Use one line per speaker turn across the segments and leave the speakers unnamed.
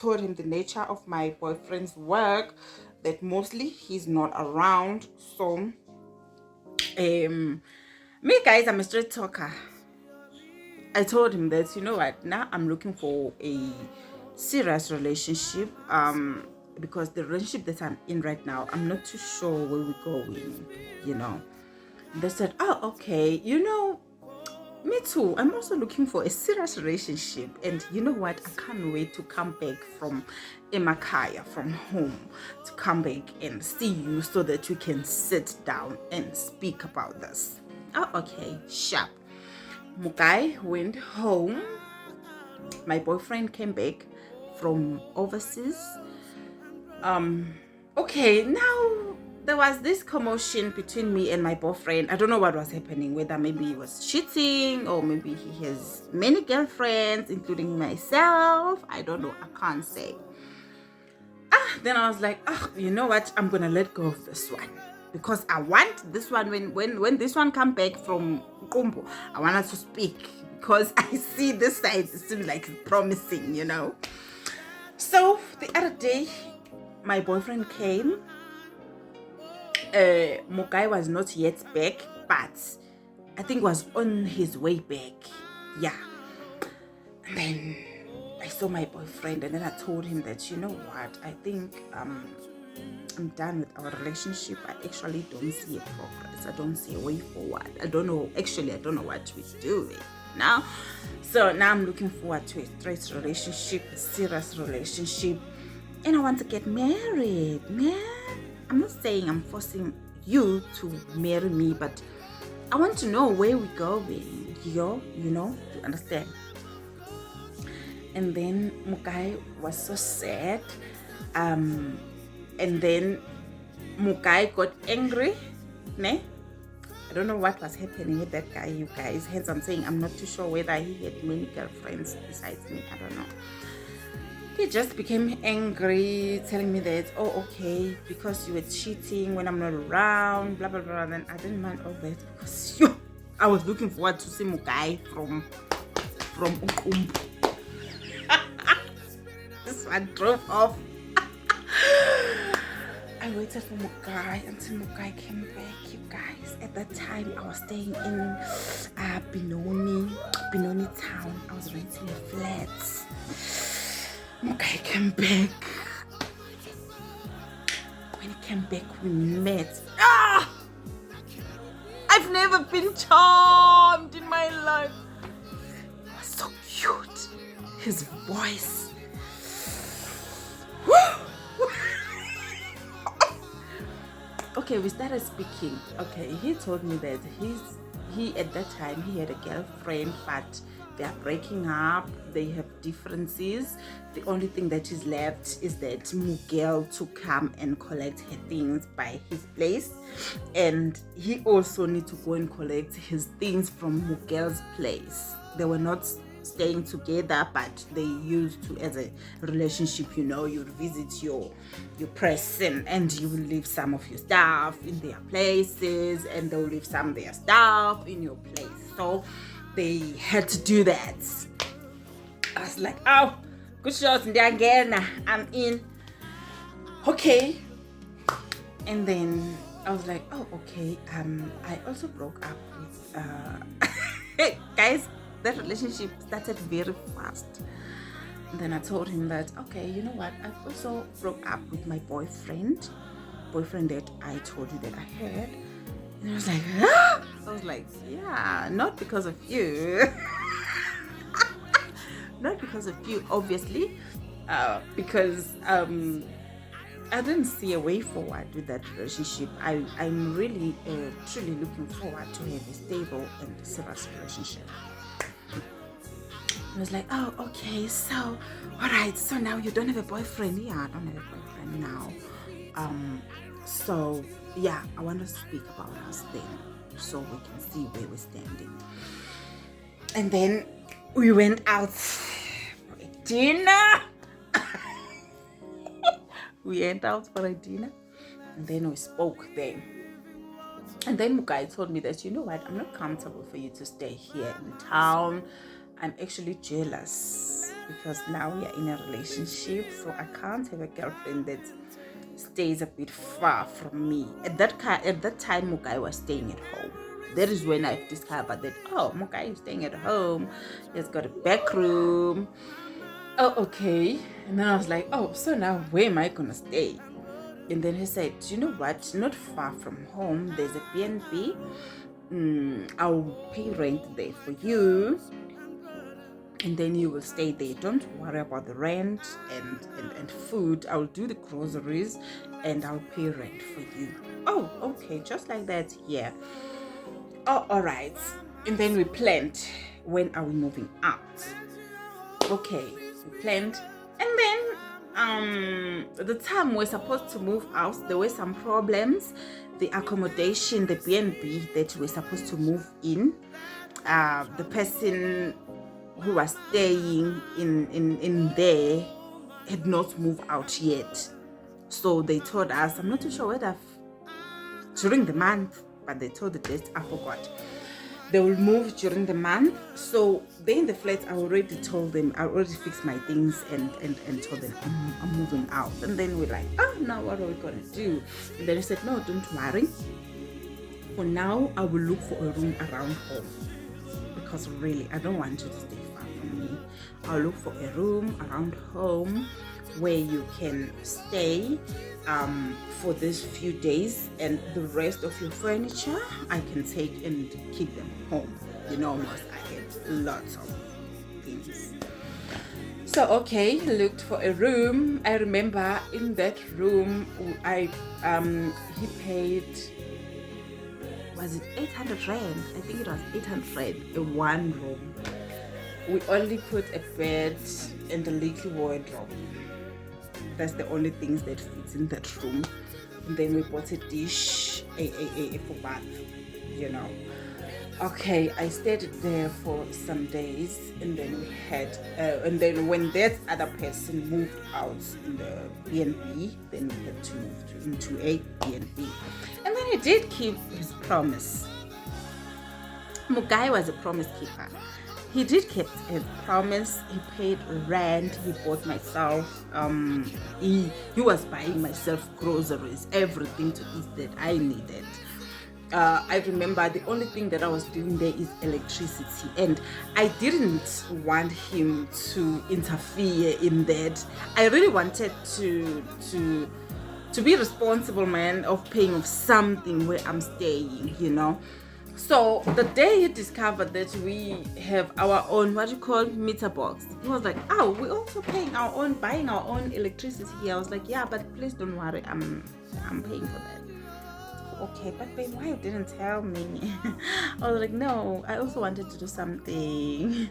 told him the nature of my boyfriend's work, that mostly he's not around. So me, guys, I'm a straight talker. I told him that, you know what, now I'm looking for a serious relationship, because the relationship that I'm in right now, I'm not too sure where we're going, you know. They said, oh, okay, you know, me too, I'm also looking for a serious relationship. And you know what, I can't wait to come back from Emakaya, from home, to come back and see you so that we can sit down and speak about this. Oh, okay, sharp. Mukai went home. My boyfriend came back from overseas. Okay, now there was this commotion between me and my boyfriend. I don't know what was happening, whether maybe he was cheating or maybe he has many girlfriends, including myself. I don't know. I can't say. Then I was like, you know what? I'm gonna let go of this one because I want this one. When this one come back from Kumbo, I want her to speak because I see this side. It seems like it's promising, you know. So the other day, my boyfriend came. Mukai was not yet back, but I think was on his way back. Yeah. And then I saw my boyfriend, and then I told him that, you know what, I think I'm done with our relationship. I actually don't see a progress. I don't see a way forward. I don't know what we're doing now. So now I'm looking forward to a straight relationship, a serious relationship, and I want to get married, man. I'm not saying I'm forcing you to marry me, but I want to know where we're going, you know, to understand. And then Mukai was so sad. And then Mukai got angry. Ne? I don't know what was happening with that guy, you guys. Hence, I'm saying I'm not too sure whether he had many girlfriends besides me. I don't know. He just became angry, telling me that, oh, okay, because you were cheating when I'm not around, blah, blah, blah. And then I didn't mind all that because I was looking forward to see Mukai from Ukumbu. This one drove off. I waited for Mukai until Mukai came back, you guys. At that time, I was staying in Benoni town. I was renting a flat. Mukai came back. When he came back, we met. I've never been charmed in my life. He was so cute. His voice. Okay, we started speaking. Okay, he told me that he at that time he had a girlfriend, but they are breaking up. They have differences. The only thing that is left is that Mugel to come and collect her things by his place, and he also need to go and collect his things from Mugel's place. They were not staying together, but they used to as a relationship, you know. You visit your person and you will leave some of your stuff in their places, and they'll leave some of their stuff in your place. So they had to do that. I was like, oh, good shots, again, I'm in. Okay. And then I was like, oh, okay. I also broke up with guys, that relationship started very fast. And then I told him that, okay, you know what, I've also broke up with my boyfriend that I told you that I had. And I was like, ah! I was like, yeah, not because of you. Not because of you, obviously, because I didn't see a way forward with that relationship. I'm really, truly looking forward to have a stable and serious relationship. I was like, oh, okay, so, all right, so now you don't have a boyfriend. Yeah, I don't have a boyfriend now. So, yeah, I want to speak about us then so we can see where we're standing. And then we went out for a dinner. We went out for a dinner, and then we spoke then. And then Mukai told me that, you know what, I'm not comfortable for you to stay here in town. I'm actually jealous because now we are in a relationship, so I can't have a girlfriend that stays a bit far from me. At that time, Mukai was staying at home. That is when I discovered that, oh, Mukai is staying at home. He's got a back room. Oh, okay. And then I was like, oh, so now where am I gonna stay? And then he said, you know what? Not far from home, there's a B&B. I'll pay rent there for you, and then you will stay there. Don't worry about the rent and food. I'll do the groceries and I'll pay rent for you. Oh, okay, just like that. Yeah. Oh, all right. And then we planned, when are we moving out? Okay, we planned, and then the time we're supposed to move out, there were some problems. The accommodation, the B&B that we're supposed to move in, the person who was staying in there had not moved out yet. So they told us, I'm not too sure whether during the month, but they told the date, I forgot. They will move during the month. So they in the flat, I already told them, I already fixed my things and told them I'm moving out. And then we're like, oh, now what are we gonna do? And then they said, no, don't worry. For now, I will look for a room around home, because really, I don't want you to stay far from me. I'll look for a room around home where you can stay for these few days, and the rest of your furniture I can take and keep them home. You know, almost I had lots of things. So okay, looked for a room. I remember in that room, he paid, was it 800 rand? I think it was 800 rand in one room. We only put a bed and a little wardrobe. That's the only things that fits in that room. And then we bought a dish, for bath, you know. Okay, I stayed there for some days, and then we had, and then when that other person moved out in the B&B, then we had to move into a B&B. And then he did keep his promise. Mugai was a promise keeper. He did keep his promise. He paid rent. He bought myself. He was buying myself groceries, everything to eat that I needed. I remember the only thing that I was doing there is electricity, and I didn't want him to interfere in that. I really wanted to be responsible, man, of paying of something where I'm staying, you know. So the day he discovered that we have our own, what you call, meter box, he was like, oh, we're also paying our own, buying our own electricity here. I was like, yeah, but please don't worry, I'm paying for that. Okay, but babe, why you didn't tell me? I was like, no, I also wanted to do something.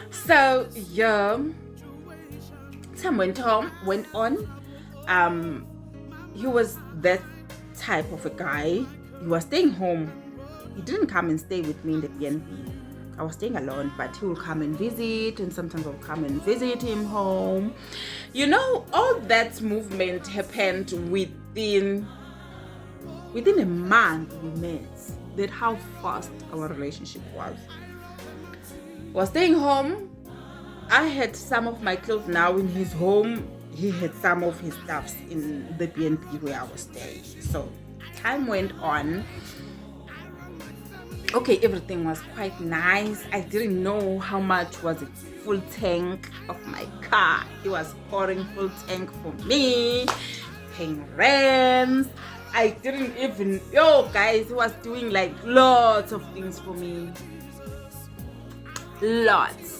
So yeah, time went on. He was that type of a guy. He was staying home. He didn't come and stay with me in the B&B. I was staying alone, but he will come and visit, and sometimes I'll come and visit him home. You know, all that movement happened within a month we met. That's how fast our relationship was. I was staying home. I had some of my clothes now in his home. He had some of his stuffs in the B&B where I was staying. So time went on. Okay, everything was quite nice. I didn't know how much was a full tank of my car. He was pouring full tank for me, paying rent. I didn't even, guys, he was doing like lots of things for me. Lots.